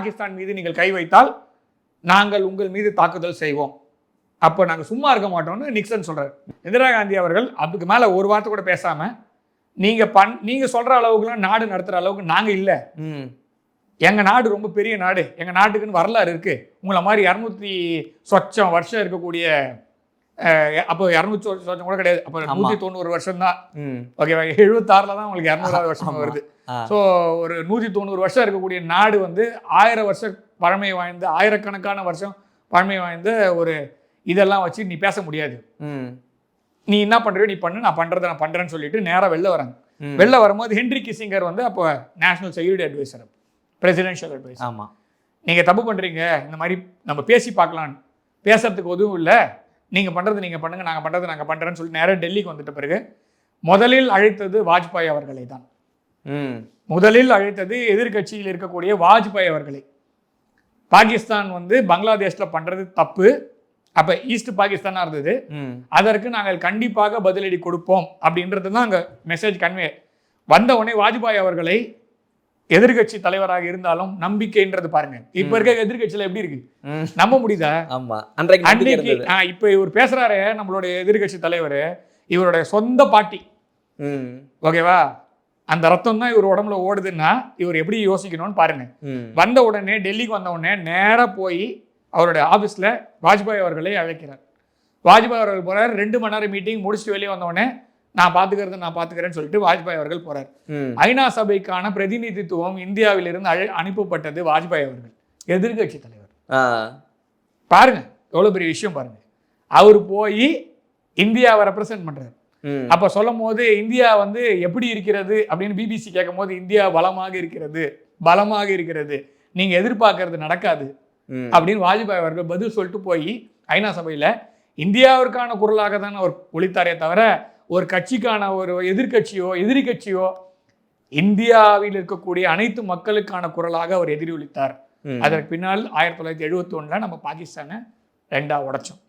பாகிஸ்தான் மீது நீங்கள் கை வைத்தால் நாங்கள் உங்கள் மீது தாக்குதல் செய்வோம், அப்போ நாங்கள் சும்மா இருக்க மாட்டோம்னு நிக்சன் சொல்றாரு. இந்திரா காந்தி அவர்கள் அதுக்கு மேலே ஒரு வார்த்தை கூட பேசாம நீங்க சொல்ற அளவுக்குலாம் நாடு நடத்துற அளவுக்கு நாங்க இல்லை, எங்க நாடு ரொம்ப பெரிய நாடு, எங்க நாட்டுக்குன்னு வரலாறு இருக்கு, உங்களை மாதிரி 200 வருஷம் இருக்கக்கூடிய அப்போ 200 வருஷம் கூட கிடையாது, அப்போ 190 வருஷம் தான். ஓகேவா, 76ல் தான் உங்களுக்கு 200வது வருஷம் வருது. ஸோ ஒரு 190 வருஷம் இருக்கக்கூடிய நாடு வந்து 1000 வருஷம் பழமை வாய்ந்த, ஆயிரக்கணக்கான வருஷம் பழமை வாய்ந்த ஒரு இதெல்லாம் வச்சு நீ பேச முடியாது. நீ என்ன பண்றியோ நீ பண்ணு, நான் பண்றேன்னு சொல்லிட்டு நேராக வெளில வராங்க. வெளில வரும்போது ஹென்ரி கிசிங்கர் வந்து அப்போ national security advisor, presidential advisor. ஆமாம், நீங்கள் தப்பு பண்ணுறீங்க, இந்த மாதிரி நம்ம பேசி பார்க்கலான்னு, பேசுறதுக்கு எதுவும் இல்லை, நீங்கள் பண்ணுறது நீங்கள் பண்ணுங்கள், நாங்கள் பண்ணுறது நாங்கள் பண்ணுறேன்னு சொல்லிட்டு நேராக டெல்லிக்கு வந்துட்ட பிறகு முதலில் அழைத்தது வாஜ்பாய் அவர்களை தான். முதலில் அழைத்தது எதிர்கட்சியில் இருக்கக்கூடிய வாஜ்பாய் அவர்களை. பாகிஸ்தான் வந்து பங்களாதேஷில் பண்ணுறது தப்பு, அப்போ ஈஸ்ட் பாகிஸ்தானாக இருந்தது, அதற்கு நாங்கள் கண்டிப்பாக பதிலடி கொடுப்போம் அப்படின்றது தான் அங்கே மெசேஜ் கன்வே. வந்த உடனே வாஜ்பாய் அவர்களை எதிர்கட்சி தலைவராக இருந்தாலும் நம்பிக்கைன்றது பாருங்க, இப்ப இருக்க எதிர்கட்சியில எப்படி இருக்கு, நம்ப முடியுதா? அன்னைக்கு இப்ப இவர் பேசுறாரு நம்மளுடைய எதிர்கட்சி தலைவர், இவருடைய சொந்த பாட்டி, ஓகேவா, அந்த ரத்தம் தான் இவர் உடம்புல ஓடுதுன்னா இவர் எப்படி யோசிக்கணும்னு பாருங்க. வந்த உடனே டெல்லிக்கு வந்த உடனே நேராக போய் அவருடைய ஆஃபீஸில் வாஜ்பாய் அவர்களை அழைக்கிறார். வாஜ்பாய் அவர்கள் போறார், 2 மணி நேரம் மீட்டிங் முடிச்சுட்டு வெளியே வந்த உடனே நான் பார்த்துக்கிறேன்னு சொல்லிட்டு வாஜ்பாய் அவர்கள் போறார். ஐநா சபைக்கான பிரதிநிதித்துவம் இந்தியாவிலிருந்து அனுப்பப்பட்டது வாஜ்பாய் அவர்கள், எதிர்கட்சி தலைவர். பாருங்க எவ்வளவு பெரிய விஷயம் பாருங்க. அவர் போய் இந்தியாவை ரெப்ரசென்ட் பண்றாரு. அப்ப சொல்லும் போது இந்தியா வந்து எப்படி இருக்கிறது அப்படின்னு பிபிசி கேட்கும் போது, இந்தியா பலமாக இருக்கிறது, நீங்க எதிர்பார்க்கறது நடக்காது அப்படின்னு வாஜ்பாய் அவர்கள் பதில் சொல்லிட்டு போய் ஐநா சபையில இந்தியாவிற்கான குரலாக தான் அவர் ஒழித்தாரே தவிர ஒரு கட்சிக்கான ஒரு எதிரி கட்சியோ இந்தியாவில் இருக்கக்கூடிய அனைத்து மக்களுக்கான குரலாக அவர் எதிரொலித்தார். அதற்கு பின்னால் 1971 நம்ம பாகிஸ்தானை 2ஆ உடைச்சோம்.